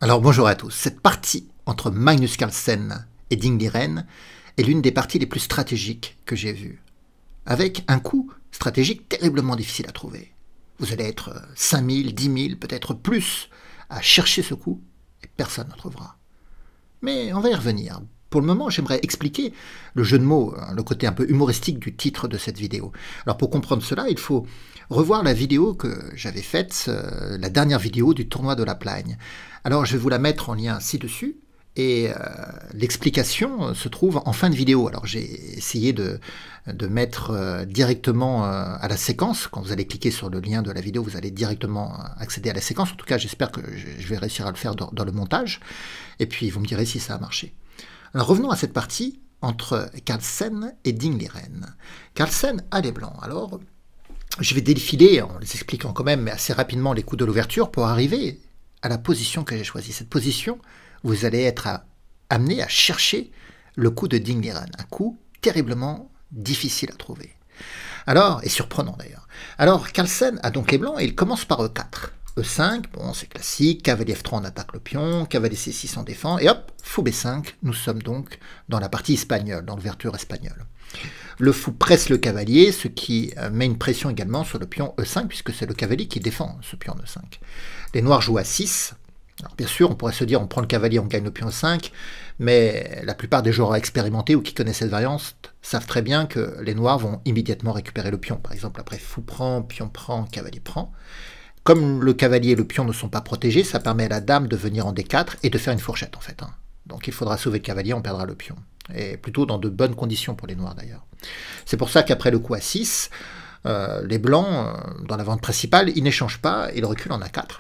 Alors bonjour à tous. Cette partie entre Magnus Carlsen et Ding Liren est l'une des parties les plus stratégiques que j'ai vues. Avec un coup stratégique terriblement difficile à trouver. Vous allez être 5000, 10 000, peut-être plus à chercher ce coup et personne ne trouvera. Mais on va y revenir. Pour le moment, j'aimerais expliquer le jeu de mots, le côté un peu humoristique du titre de cette vidéo. Alors pour comprendre cela, il faut revoir la vidéo que j'avais faite, la dernière vidéo du tournoi de la Plagne. Alors je vais vous la mettre en lien ci-dessus, et l'explication se trouve en fin de vidéo. Alors j'ai essayé de mettre directement à la séquence. Quand vous allez cliquer sur le lien de la vidéo, vous allez directement accéder à la séquence. En tout cas, j'espère que je vais réussir à le faire dans le montage. Et puis vous me direz si ça a marché. Alors revenons à cette partie entre Carlsen et Ding Liren. Carlsen a les blancs. Alors je vais défiler en les expliquant quand même assez rapidement les coups de l'ouverture pour arriver à la position que j'ai choisie. Cette position, vous allez être amené à chercher le coup de Ding Liren, un coup terriblement difficile à trouver. Alors, et surprenant d'ailleurs. Alors Carlsen a donc les blancs et il commence par E4. E5, bon c'est classique, cavalier F3 on attaque le pion, cavalier C6 on défend, et hop, fou B5, nous sommes donc dans la partie espagnole, dans l'ouverture espagnole. Le fou presse le cavalier, ce qui met une pression également sur le pion E5, puisque c'est le cavalier qui défend ce pion E5. Les noirs jouent à 6. Alors bien sûr, on pourrait se dire on prend le cavalier, on gagne le pion E5, mais la plupart des joueurs expérimentés ou qui connaissent cette variante savent très bien que les noirs vont immédiatement récupérer le pion. Par exemple, après fou prend, cavalier prend. Comme le cavalier et le pion ne sont pas protégés, ça permet à la dame de venir en D4 et de faire une fourchette en fait. Donc il faudra sauver le cavalier, on perdra le pion. Et plutôt dans de bonnes conditions pour les noirs d'ailleurs. C'est pour ça qu'après le coup à 6, les blancs, dans la vente principale, ils n'échangent pas, ils reculent en A4.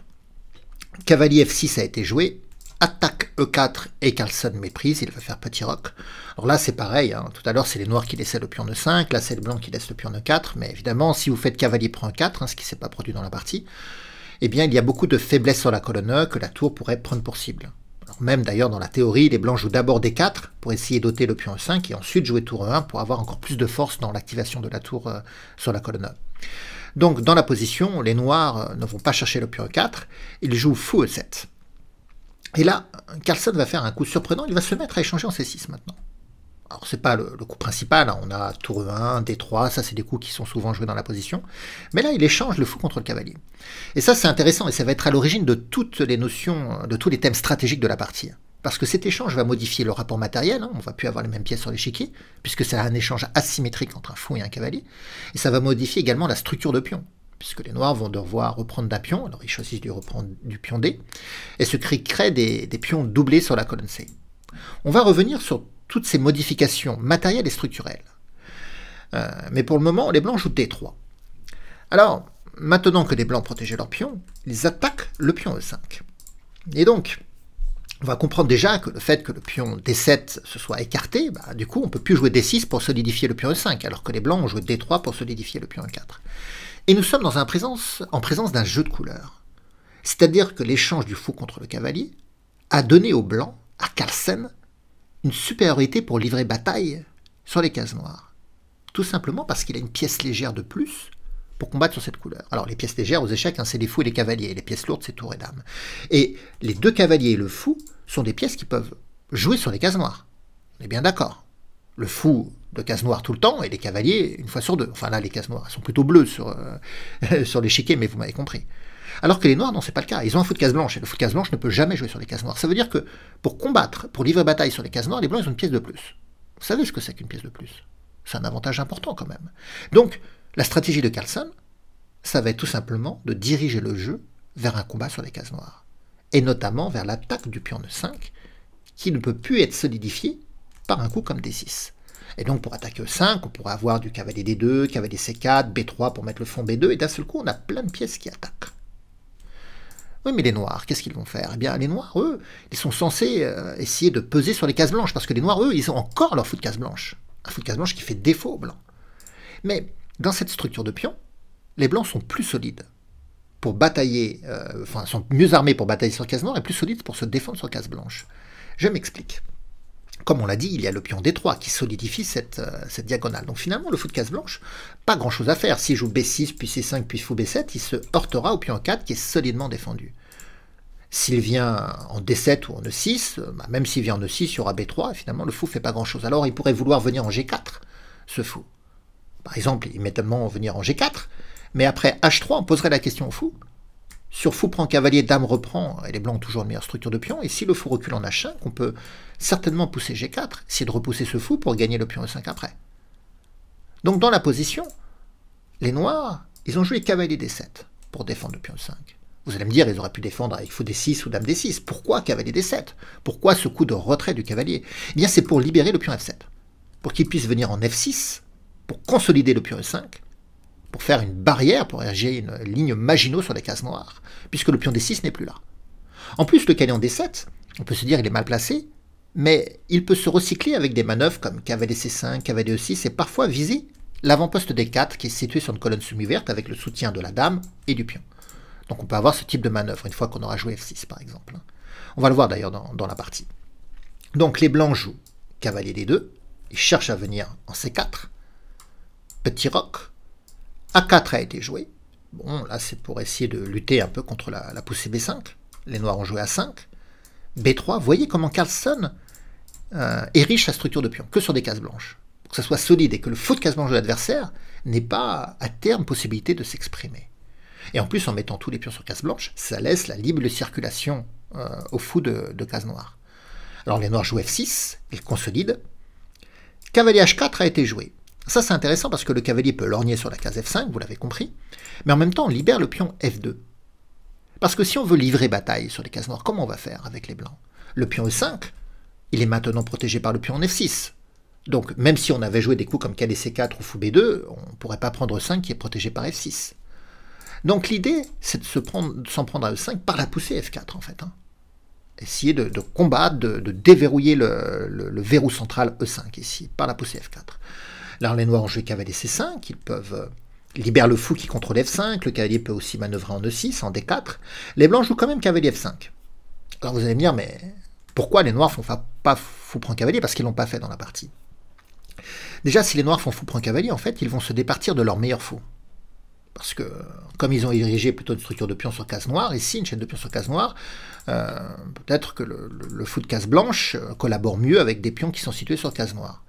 Cavalier F6 a été joué, attaque E4 et Carlsen méprise, il va faire petit roc. Alors là c'est pareil, tout à l'heure c'est les noirs qui laissaient le pion E5, là c'est les blancs qui laissent le pion E4, mais évidemment si vous faites cavalier prend E4, ce qui ne s'est pas produit dans la partie, eh bien il y a beaucoup de faiblesses sur la colonne E que la tour pourrait prendre pour cible. Alors même d'ailleurs dans la théorie, les blancs jouent d'abord D4 pour essayer d'ôter le pion E5 et ensuite jouer tour E1 pour avoir encore plus de force dans l'activation de la tour sur la colonne E. Donc dans la position, les noirs ne vont pas chercher le pion E4, ils jouent fou E7. Et là, Carlsen va faire un coup surprenant, il va se mettre à échanger en C6 maintenant. Alors c'est pas le coup principal, on a tour E1, D3, ça c'est des coups qui sont souvent joués dans la position, mais là il échange le fou contre le cavalier. Et ça c'est intéressant, et ça va être à l'origine de toutes les notions, de tous les thèmes stratégiques de la partie. Parce que cet échange va modifier le rapport matériel, on ne va plus avoir les mêmes pièces sur l'échiquier, puisque c'est un échange asymétrique entre un fou et un cavalier, et ça va modifier également la structure de pion, puisque les noirs vont devoir reprendre d'un pion, alors ils choisissent de reprendre du pion D, et ce qui crée des pions doublés sur la colonne C. On va revenir sur toutes ces modifications matérielles et structurelles. Mais pour le moment, les blancs jouent D3. Alors, maintenant que les blancs protégeaient leur pion, ils attaquent le pion E5. Et donc, on va comprendre déjà que le fait que le pion D7 se soit écarté, du coup, on ne peut plus jouer D6 pour solidifier le pion E5, alors que les blancs ont joué D3 pour solidifier le pion E4. Et nous sommes en présence d'un jeu de couleurs. C'est-à-dire que l'échange du fou contre le cavalier a donné aux blancs, à Carlsen, une supériorité pour livrer bataille sur les cases noires. Tout simplement parce qu'il a une pièce légère de plus pour combattre sur cette couleur. Alors les pièces légères aux échecs, c'est les fous et les cavaliers, et les pièces lourdes, c'est tour et dame. Et les deux cavaliers et le fou sont des pièces qui peuvent jouer sur les cases noires. On est bien d'accord. Le fou de case noire tout le temps, et les cavaliers une fois sur deux. Enfin là, les cases noires, elles sont plutôt bleues sur, sur l'échiquier, mais vous m'avez compris. Alors que les noirs, non, c'est pas le cas. Ils ont un fou de case blanche, et le fou de case blanche ne peut jamais jouer sur les cases noires. Ça veut dire que pour combattre, pour livrer bataille sur les cases noires, les blancs, ils ont une pièce de plus. Vous savez ce que c'est qu'une pièce de plus? C'est un avantage important quand même. Donc, la stratégie de Carlsen, ça va être tout simplement de diriger le jeu vers un combat sur les cases noires. Et notamment vers l'attaque du pion E5, qui ne peut plus être solidifié par un coup comme D6. Et donc pour attaquer E5, on pourrait avoir du cavalier D2, cavalier C4, B3 pour mettre le fond B2, et d'un seul coup, on a plein de pièces qui attaquent. Oui, mais les noirs, qu'est-ce qu'ils vont faire? Eh bien, les noirs, eux, ils sont censés essayer de peser sur les cases blanches, parce que les noirs, eux, ils ont encore leur fou de case blanche. Un fou de case blanche qui fait défaut aux blancs. Mais dans cette structure de pion, les blancs sont plus solides pour batailler, sont mieux armés pour batailler sur case noire et plus solides pour se défendre sur case blanche. Je m'explique. Comme on l'a dit, il y a le pion D3 qui solidifie cette diagonale. Donc finalement, le fou de case blanche, pas grand chose à faire. S'il joue B6, puis C5, puis fou B7, il se heurtera au pion 4 qui est solidement défendu. S'il vient en D7 ou en E6, même s'il vient en E6, il y aura B3, et finalement le fou ne fait pas grand-chose. Alors il pourrait vouloir venir en G4, ce fou. Par exemple, il met tellement venir en G4, mais après H3, on poserait la question au fou. Sur fou prend cavalier, dame reprend, et les blancs ont toujours une meilleure structure de pion, et si le fou recule en H5, on peut certainement pousser G4, essayer de repousser ce fou pour gagner le pion E5 après. Donc dans la position, les noirs, ils ont joué cavalier D7 pour défendre le pion E5. Vous allez me dire, ils auraient pu défendre avec fou D6 ou dame D6. Pourquoi cavalier D7? Pourquoi ce coup de retrait du cavalier? Eh bien, c'est pour libérer le pion F7, pour qu'il puisse venir en F6, pour consolider le pion E5, pour faire une barrière, pour ériger une ligne Maginot sur les cases noires, puisque le pion D6 n'est plus là. En plus, le cavalier en D7, on peut se dire il est mal placé, mais il peut se recycler avec des manœuvres comme cavalier C5, cavalier E6, et parfois viser l'avant-poste D4 qui est situé sur une colonne semi-ouverte avec le soutien de la dame et du pion. Donc on peut avoir ce type de manœuvre une fois qu'on aura joué F6 par exemple. On va le voir d'ailleurs dans la partie. Donc les blancs jouent cavalier D2, ils cherchent à venir en C4, petit roc, A4 a été joué. Bon, là c'est pour essayer de lutter un peu contre la poussée B5. Les noirs ont joué A5, B3. Vous voyez comment Carlsen érige sa structure de pion que sur des cases blanches, pour que ça soit solide et que le faux de case blanche de l'adversaire n'ait pas à terme possibilité de s'exprimer. Et en plus, en mettant tous les pions sur case blanche, ça laisse la libre circulation au fou de case noire. Alors les noirs jouent F6, ils consolident. Cavalier H4 a été joué. Ça c'est intéressant parce que le cavalier peut lorgner sur la case F5, vous l'avez compris, mais en même temps on libère le pion F2. Parce que si on veut livrer bataille sur les cases noires, comment on va faire avec les blancs? Le pion E5, il est maintenant protégé par le pion en F6. Donc même si on avait joué des coups comme cavalier C4 ou fou B2, on ne pourrait pas prendre E5 qui est protégé par F6. Donc l'idée, c'est de s'en prendre à E5 par la poussée F4, en fait. Essayer de combattre, de déverrouiller le verrou central E5, ici, par la poussée F4. Alors les noirs ont joué cavalier C5, ils peuvent libérer le fou qui contrôle F5, le cavalier peut aussi manœuvrer en E6, en D4. Les blancs jouent quand même cavalier F5. Alors vous allez me dire, mais pourquoi les noirs font pas fou prend cavalier? Parce qu'ils ne l'ont pas fait dans la partie. Déjà, si les noirs font fou prend cavalier, en fait, ils vont se départir de leur meilleur fou. Parce que, comme ils ont érigé plutôt une structure de pion sur case noire, ici, une chaîne de pion sur case noire, peut-être que le fou de case blanche collabore mieux avec des pions qui sont situés sur case noire.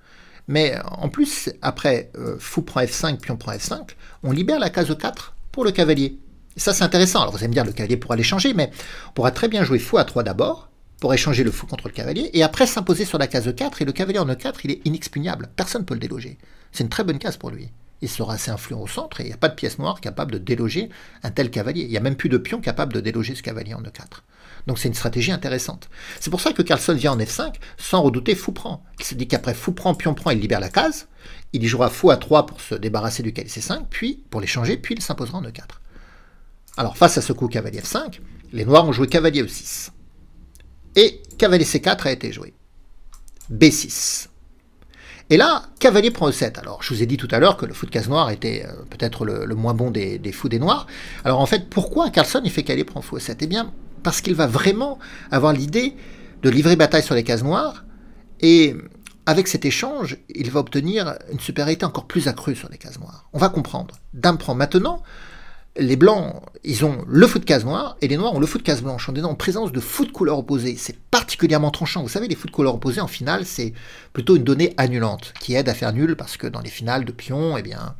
Mais en plus, après fou prend F5, pion prend F5, on libère la case E4 pour le cavalier. Et ça, c'est intéressant. Alors, vous allez me dire, le cavalier pourra l'échanger, mais on pourra très bien jouer fou A3 d'abord, pour échanger le fou contre le cavalier, et après s'imposer sur la case E4, et le cavalier en E4, il est inexpugnable. Personne ne peut le déloger. C'est une très bonne case pour lui. Il sera assez influent au centre et il n'y a pas de pièce noire capable de déloger un tel cavalier. Il n'y a même plus de pion capable de déloger ce cavalier en E4. Donc c'est une stratégie intéressante. C'est pour ça que Carlsen vient en F5 sans redouter fou prend. Il se dit qu'après fou prend, pion prend, il libère la case. Il y jouera fou A3 pour se débarrasser du cavalier C5, puis pour l'échanger, puis il s'imposera en E4. Alors face à ce coup cavalier F5, les noirs ont joué cavalier E6. Et cavalier C4 a été joué. B6. Et là, cavalier prend E7. Alors, je vous ai dit tout à l'heure que le fou de case noire était peut-être le moins bon des fous des noirs. Alors, en fait, pourquoi Carlsen il fait cavalier prend fou E7? Eh bien, parce qu'il va vraiment avoir l'idée de livrer bataille sur les cases noires. Et avec cet échange, il va obtenir une supériorité encore plus accrue sur les cases noires. On va comprendre. Dame prend maintenant. Les blancs, ils ont le fou de case noire, et les noirs ont le fou de case blanche. On est en présence de fous de couleur opposée. C'est particulièrement tranchant. Vous savez, les fous de couleur opposée, en finale, c'est plutôt une donnée annulante, qui aide à faire nul, parce que dans les finales de pions, eh bien,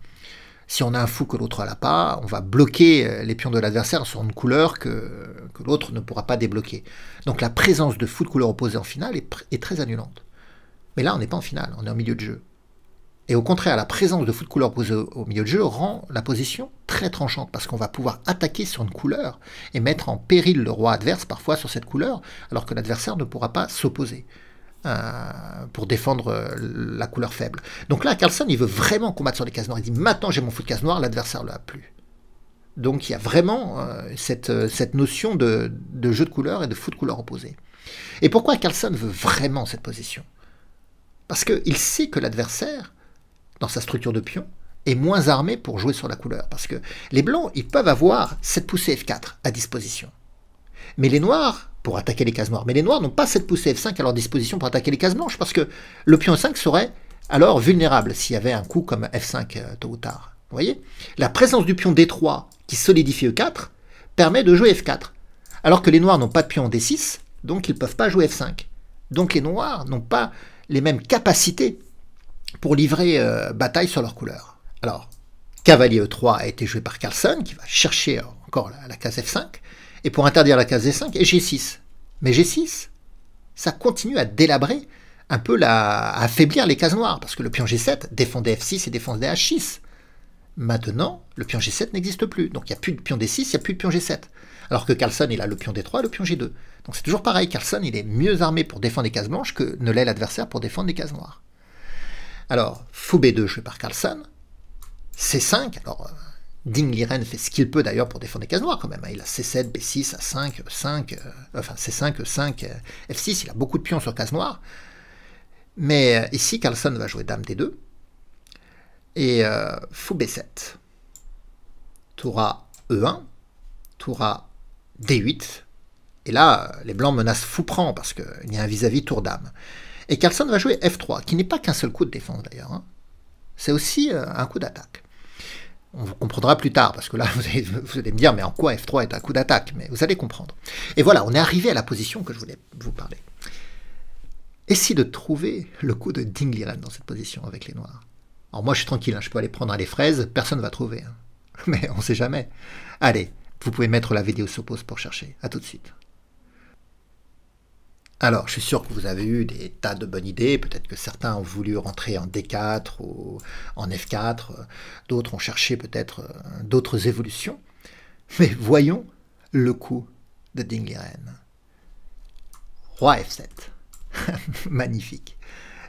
si on a un fou que l'autre n'a pas, on va bloquer les pions de l'adversaire sur une couleur que l'autre ne pourra pas débloquer. Donc la présence de fous de couleur opposée en finale est très annulante. Mais là, on n'est pas en finale, on est en milieu de jeu. Et au contraire, la présence de fous de couleur opposée au milieu de jeu rend la position très tranchante, parce qu'on va pouvoir attaquer sur une couleur et mettre en péril le roi adverse parfois sur cette couleur, alors que l'adversaire ne pourra pas s'opposer pour défendre la couleur faible. Donc là, Carlsen, il veut vraiment combattre sur les cases noires. Il dit, maintenant j'ai mon fou de case noire, l'adversaire ne l'a plus. Donc il y a vraiment cette notion de jeu de couleur et de fou de couleur opposée. Et pourquoi Carlsen veut vraiment cette position? Parce qu'il sait que l'adversaire, dans sa structure de pion, est moins armé pour jouer sur la couleur. Parce que les blancs, ils peuvent avoir cette poussée F4 à disposition. Mais les noirs, pour attaquer les cases noires, mais les noirs n'ont pas cette poussée F5 à leur disposition pour attaquer les cases blanches, parce que le pion 5 serait alors vulnérable s'il y avait un coup comme F5 tôt ou tard. Vous voyez? La présence du pion D3 qui solidifie E4 permet de jouer F4. Alors que les noirs n'ont pas de pion en D6, donc ils ne peuvent pas jouer F5. Donc les noirs n'ont pas les mêmes capacités pour livrer bataille sur leur couleur. Alors, cavalier E3 a été joué par Carlsen, qui va chercher encore la case F5, et pour interdire la case D5, et G6. Mais G6, ça continue à délabrer un peu, à affaiblir les cases noires, parce que le pion G7 défendait F6 et défendait H6. Maintenant, le pion G7 n'existe plus, donc il n'y a plus de pion D6, il n'y a plus de pion G7. Alors que Carlsen, il a le pion D3 et le pion G2. Donc c'est toujours pareil, Carlsen, il est mieux armé pour défendre les cases blanches que ne l'est l'adversaire pour défendre les cases noires. Alors, fou B2 joué par Carlsen, C5, alors Ding Liren fait ce qu'il peut d'ailleurs pour défendre les cases noires quand même, il a C7, B6, A5, E5, enfin C5, E5, F6, il a beaucoup de pions sur cases noires, mais ici Carlsen va jouer Dame D2, et fou B7, tour A E1, tour A D8, et là les blancs menacent fou prend parce qu'il y a un vis-à-vis tour Dame. Et Carlsen va jouer F3, qui n'est pas qu'un seul coup de défense d'ailleurs, hein. C'est aussi un coup d'attaque. On vous comprendra plus tard, parce que là, vous allez me dire, mais en quoi F3 est un coup d'attaque? Mais vous allez comprendre. Et voilà, on est arrivé à la position que je voulais vous parler. Essayez de trouver le coup de Ding Liren dans cette position avec les noirs. Alors moi, je suis tranquille, hein, je peux aller prendre les fraises, personne ne va trouver. Hein. Mais on ne sait jamais. Allez, vous pouvez mettre la vidéo sur pause pour chercher. À tout de suite. Alors, je suis sûr que vous avez eu des tas de bonnes idées. Peut-être que certains ont voulu rentrer en D4 ou en F4. D'autres ont cherché peut-être d'autres évolutions. Mais voyons le coup de Ding Liren. Roi F7. Magnifique.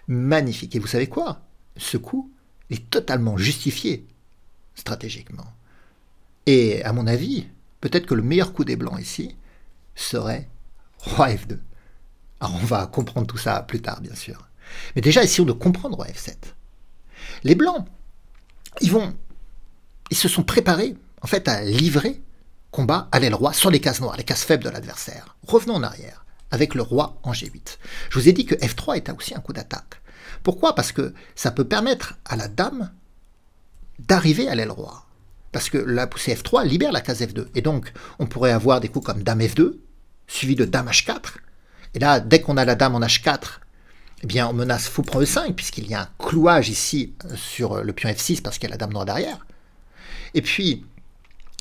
Magnifique. Et vous savez quoi? Ce coup est totalement justifié stratégiquement. Et à mon avis, peut-être que le meilleur coup des blancs ici serait Roi F2. Alors on va comprendre tout ça plus tard, bien sûr. Mais déjà, essayons de comprendre Roi F7. Les blancs, ils se sont préparés en fait à livrer combat à l'aile roi sur les cases noires, les cases faibles de l'adversaire. Revenons en arrière, avec le roi en G8. Je vous ai dit que F3 était aussi un coup d'attaque. Pourquoi? Parce que ça peut permettre à la dame d'arriver à l'aile roi. Parce que la poussée F3 libère la case F2. Et donc, on pourrait avoir des coups comme Dame F2, suivi de Dame H4. Et là, dès qu'on a la Dame en H4, eh bien, on menace fou prend E5, puisqu'il y a un clouage ici sur le pion F6, parce qu'il y a la Dame noire derrière. Et puis,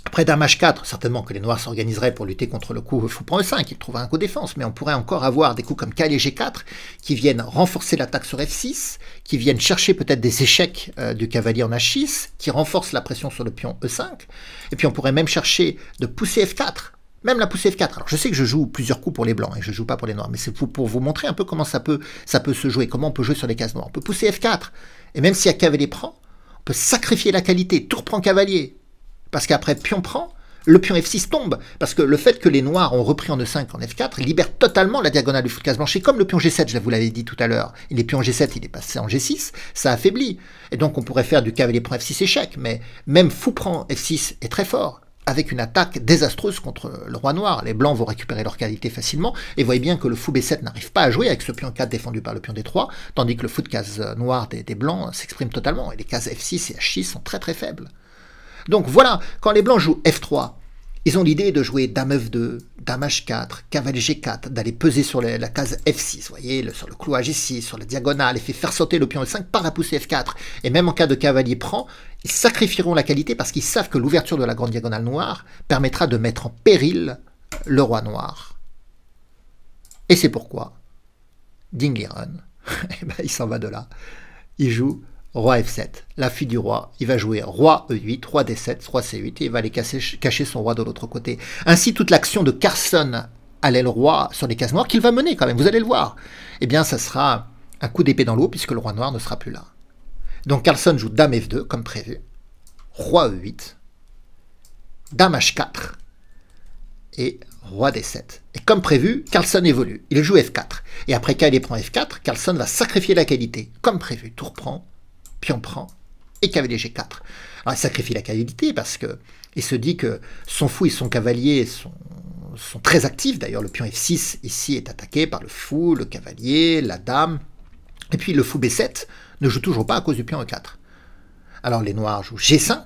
après Dame H4, certainement que les noirs s'organiseraient pour lutter contre le coup fou prend E5, ils trouveraient un coup de défense, mais on pourrait encore avoir des coups comme cavalier G4, qui viennent renforcer l'attaque sur F6, qui viennent chercher peut-être des échecs du cavalier en H6, qui renforcent la pression sur le pion E5, et puis on pourrait même chercher de pousser F4, même la poussée F4. Alors je sais que je joue plusieurs coups pour les blancs, et je ne joue pas pour les noirs, mais c'est pour vous montrer un peu comment ça peut se jouer, comment on peut jouer sur les cases noires. On peut pousser F4, et même si un cavalier prend, on peut sacrifier la qualité, tour prend cavalier, parce qu'après pion prend, le pion F6 tombe, parce que le fait que les noirs ont repris en E5 en F4 libère totalement la diagonale du fou de case blanche. Et comme le pion G7, je vous l'avais dit tout à l'heure, il est pion G7, il est passé en G6, ça affaiblit. Et donc on pourrait faire du cavalier prend F6 échec, mais même fou prend F6 est très fort, avec une attaque désastreuse contre le roi noir. Les blancs vont récupérer leur qualité facilement, et vous voyez bien que le fou B7 n'arrive pas à jouer avec ce pion 4 défendu par le pion D3, tandis que le fou de case noire des blancs s'exprime totalement, et les cases F6 et H6 sont très très faibles. Donc voilà, quand les blancs jouent F3, ils ont l'idée de jouer Dame F2, Dame H4, cavalier G4, d'aller peser sur la case F6, vous voyez, sur le clouage ici, sur la diagonale, et faire sauter le pion E5 par la poussée F4. Et même en cas de cavalier prend, ils sacrifieront la qualité parce qu'ils savent que l'ouverture de la grande diagonale noire permettra de mettre en péril le roi noir. Et c'est pourquoi Ding Liren, il s'en va de là, il joue Roi F7, la fille du roi, il va jouer Roi E8, Roi D7, Roi C8, et il va aller cacher son roi de l'autre côté. Ainsi, toute l'action de Carlsen à l'aile roi sur les cases noires, qu'il va mener quand même, vous allez le voir, eh bien, ça sera un coup d'épée dans l'eau, puisque le roi noir ne sera plus là. Donc Carlsen joue Dame F2, comme prévu, Roi E8, Dame H4, et Roi D7. Et comme prévu, Carlsen évolue, il joue F4. Et après cavalier prend F4, Carlsen va sacrifier la qualité, comme prévu, tour prend, pion prend, et cavalier G4. Alors il sacrifie la qualité parce que il se dit que son fou et son cavalier sont très actifs. D'ailleurs, le pion F6 ici est attaqué par le fou, le cavalier, la dame. Et puis le fou B7 ne joue toujours pas à cause du pion E4. Alors les noirs jouent G5,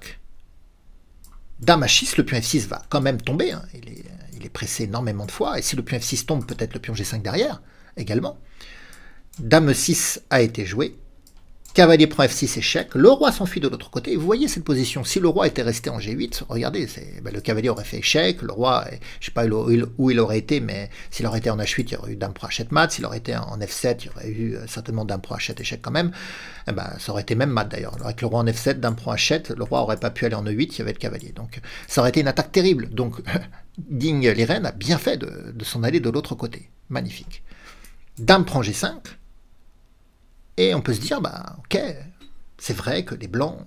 Dame H6, le pion F6 va quand même tomber, hein. Il il est pressé énormément de fois, et si le pion F6 tombe, peut-être le pion G5 derrière, également. Dame E6 a été joué. Cavalier prend F6, échec. Le roi s'enfuit de l'autre côté. Vous voyez cette position. Si le roi était resté en G8, regardez, le cavalier aurait fait échec. Le roi, je ne sais pas où il aurait été, mais s'il aurait été en H8, il y aurait eu dame pro H7 mat. S'il aurait été en F7, il y aurait eu certainement dame pro H7 échec quand même. Ça aurait été même mat d'ailleurs. Avec le roi en F7, dame pro H7, le roi n'aurait pas pu aller en E8, il y avait le cavalier. Donc ça aurait été une attaque terrible. Donc Ding Liren a bien fait de s'en aller de l'autre côté. Magnifique. Dame prend G5. Et on peut se dire, ok, c'est vrai que les Blancs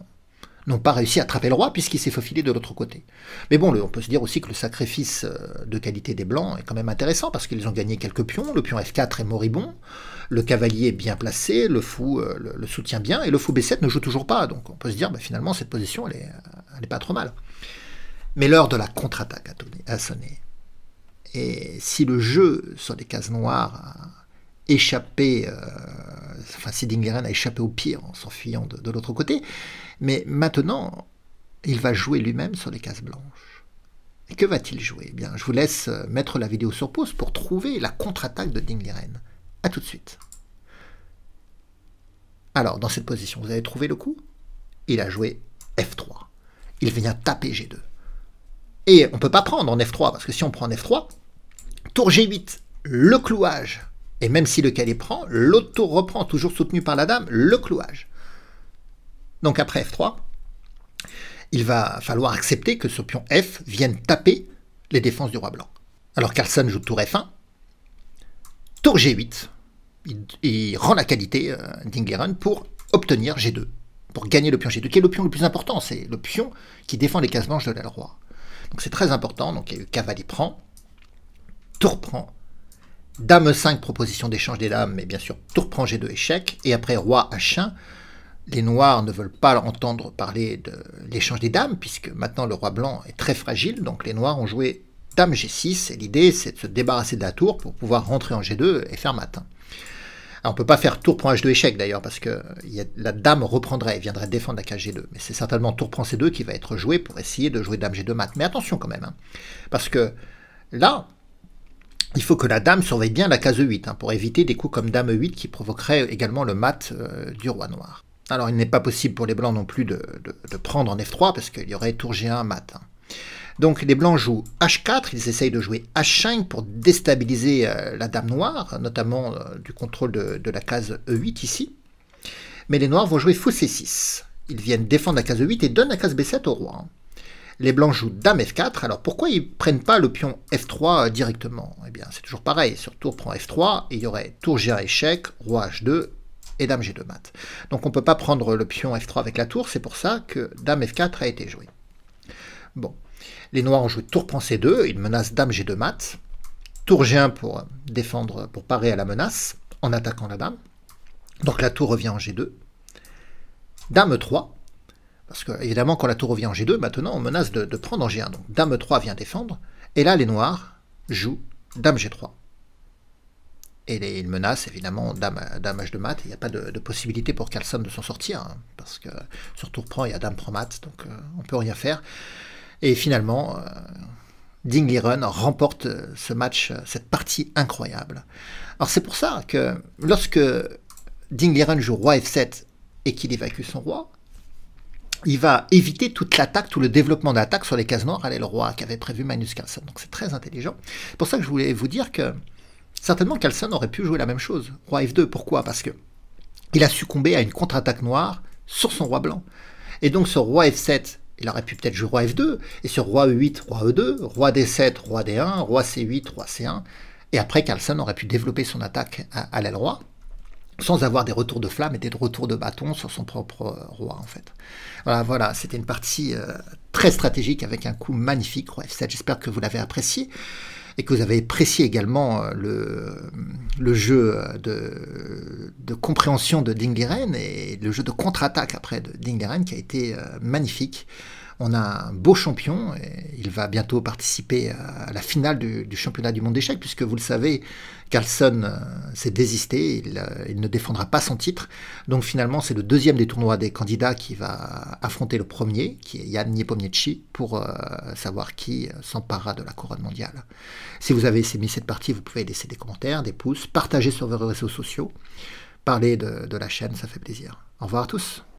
n'ont pas réussi à attraper le roi puisqu'il s'est faufilé de l'autre côté. Mais bon, on peut se dire aussi que le sacrifice de qualité des Blancs est quand même intéressant parce qu'ils ont gagné quelques pions, le pion F4 est moribond, le cavalier est bien placé, le fou le soutient bien, et le fou B7 ne joue toujours pas. Donc on peut se dire, finalement, cette position, elle est pas trop mal. Mais l'heure de la contre-attaque a sonné. Et si le jeu sur les cases noires échappé, si Ding Liren a échappé au pire en s'enfuyant de l'autre côté, mais maintenant, il va jouer lui-même sur les cases blanches. Et que va-t-il jouer? Eh bien, je vous laisse mettre la vidéo sur pause pour trouver la contre-attaque de Ding Liren. A tout de suite. Alors, dans cette position, vous avez trouvé le coup? Il a joué F3. Il vient taper G2. Et on ne peut pas prendre en F3, parce que si on prend en F3, tour G8, le clouage. Et même si le cavalier prend, l'autre tour reprend, toujours soutenu par la dame, le clouage. Donc après F3, il va falloir accepter que ce pion F vienne taper les défenses du roi blanc. Alors Carlsen joue tour F1, tour G8, il rend la qualité Ding Liren pour obtenir G2, pour gagner le pion G2, qui est le pion le plus important, c'est le pion qui défend les cases blanches de l'aile roi. Donc c'est très important, donc il y a eu cavalier prend, tour prend, Dame E5, proposition d'échange des dames, mais bien sûr, tour prend G2, échec. Et après, roi H1, les noirs ne veulent pas entendre parler de l'échange des dames, puisque maintenant le roi blanc est très fragile. Donc les noirs ont joué dame G6, et l'idée, c'est de se débarrasser de la tour pour pouvoir rentrer en G2 et faire mat. Alors, on ne peut pas faire tour prend H2, échec d'ailleurs, parce que la dame reprendrait et viendrait défendre la case G2. Mais c'est certainement tour prend C2 qui va être joué pour essayer de jouer dame G2 mat. Mais attention quand même, parce que là, il faut que la dame surveille bien la case E8, pour éviter des coups comme dame E8 qui provoqueraient également le mat du roi noir. Alors il n'est pas possible pour les blancs non plus de prendre en F3 parce qu'il y aurait tour G1 mat. Donc les blancs jouent H4, ils essayent de jouer H5 pour déstabiliser la dame noire, notamment du contrôle de la case E8 ici. Mais les noirs vont jouer fou C6. Ils viennent défendre la case E8 et donnent la case B7 au roi. Les blancs jouent dame F4, alors pourquoi ils ne prennent pas le pion F3 directement? Eh bien c'est toujours pareil, sur tour prend F3, il y aurait tour G1 échec, roi H2 et dame G2 mat. Donc on ne peut pas prendre le pion F3 avec la tour, c'est pour ça que dame F4 a été joué. Bon, les noirs ont joué tour prend C2, ils menacent dame G2 mat, tour G1 pour défendre, pour parer à la menace, en attaquant la dame. Donc la tour revient en G2, dame E3, parce que, évidemment, quand la tour revient en G2, maintenant, on menace de prendre en G1. Donc, dame E3 vient défendre. Et là, les noirs jouent dame G3. Et ils menacent, évidemment, dame H2 mat. Il n'y a pas de possibilité pour Carlsen de s'en sortir. Parce que sur tour prend, il y a dame prend mat. Donc, on ne peut rien faire. Et finalement, Ding Liren remporte ce match, cette partie incroyable. Alors, c'est pour ça que lorsque Ding Liren joue roi F7 et qu'il évacue son roi, il va éviter toute l'attaque, tout le développement d'attaque sur les cases noires à l'aile roi qu'avait prévu Magnus Carlsen. Donc c'est très intelligent. C'est pour ça que je voulais vous dire que certainement Carlsen aurait pu jouer la même chose. Roi F2, pourquoi? Parce que il a succombé à une contre-attaque noire sur son roi blanc. Et donc sur roi F7, il aurait pu peut-être jouer roi F2, et sur roi E8, roi E2, roi D7, roi D1, roi C8, roi C1. Et après, Carlsen aurait pu développer son attaque à l'aile roi, sans avoir des retours de flamme et des retours de bâton sur son propre roi, en fait. Voilà, c'était une partie très stratégique avec un coup magnifique, roi F7. J'espère que vous l'avez apprécié et que vous avez apprécié également le jeu de compréhension de Ding Liren et le jeu de contre-attaque après de Ding Liren qui a été magnifique. On a un beau champion, et il va bientôt participer à la finale du championnat du monde d'échecs, puisque vous le savez, Carlsen s'est désisté, il ne défendra pas son titre. Donc finalement, c'est le deuxième des tournois des candidats qui va affronter le premier, qui est Jan Nepomniachtchi, pour savoir qui s'emparera de la couronne mondiale. Si vous avez aimé cette partie, vous pouvez laisser des commentaires, des pouces, partager sur vos réseaux sociaux, parler de la chaîne, ça fait plaisir. Au revoir à tous.